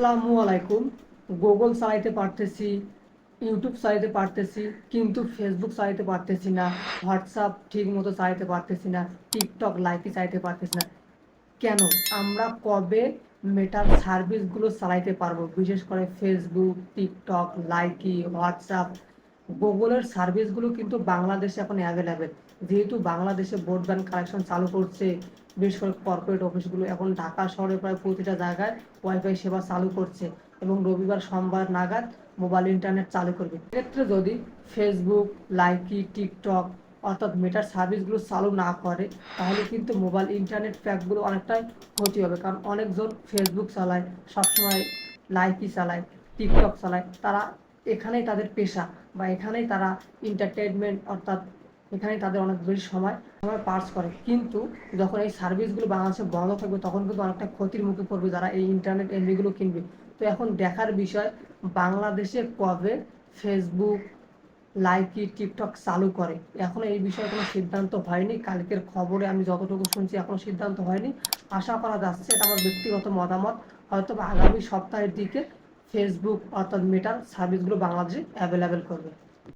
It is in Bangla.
আসসালামু আলাইকুম। গুগল চালাইতে পারতেছি, ইউটিউব চালাইতে পারতেছি, কিন্তু ফেসবুক চালাইতে পারতেছি না, হোয়াটসঅ্যাপ ঠিক মতো চালাইতে পারতেছি না, টিকটক লাইকি চালাইতে পারতেছি না। কেন? আমরা কবে মেটার সার্ভিসগুলো চালাইতে পারবো? বিশেষ করে ফেসবুক, টিকটক, লাইকি, হোয়াটসঅ্যাপ, গুগলের সার্ভিসগুলো কিন্তু বাংলাদেশে এখন অ্যাভেলেবেল। যেহেতু বাংলাদেশে ব্রডব্যান্ড কানেকশন চালু করছে, বিশেষ করে কর্পোরেট অফিসগুলো এখন ঢাকা শহরে প্রায় প্রতিটা জায়গায় ওয়াইফাই সেবা চালু করছে এবং রবিবার সোমবার নাগাদ মোবাইল ইন্টারনেট চালু করবে। এক্ষেত্রে যদি ফেসবুক, লাইকি, টিকটক অর্থাৎ মেটার সার্ভিসগুলো চালু না করে, তাহলে কিন্তু মোবাইল ইন্টারনেট প্যাকগুলো অনেকটাই ক্ষতি হবে। কারণ অনেকজন ফেসবুক চালায়, সবসময় লাইকি চালায়, টিকটক চালায়, তারা এখানেই তাদের পেশা বা এখানেই তারা এন্টারটেনমেন্ট অর্থাৎ এখানেই তাদের অনেক বেশি সময় পাস করে। কিন্তু যখন এই সার্ভিসগুলো বাংলাদেশে বন্ধ থাকবে, তখন কিন্তু অনেকটা ক্ষতির মুখে পড়বে যারা এই ইন্টারনেট এমবিগুলো কিনবে। তো এখন দেখার বিষয় বাংলাদেশে কবে ফেসবুক, লাইকি, টিকটক চালু করে। এখনো এই বিষয়ে কোনো সিদ্ধান্ত হয়নি। কালকের খবরে আমি যতটুকু শুনছি এখনো সিদ্ধান্ত হয়নি। আশা করা যাচ্ছে, এটা আমার ব্যক্তিগত মতামত, হয়তো আগামী সপ্তাহের দিকে ফেসবুক অর্থাৎ মেটার সার্ভিসগুলো বাংলাদেশে অ্যাভেলেবেল করবে।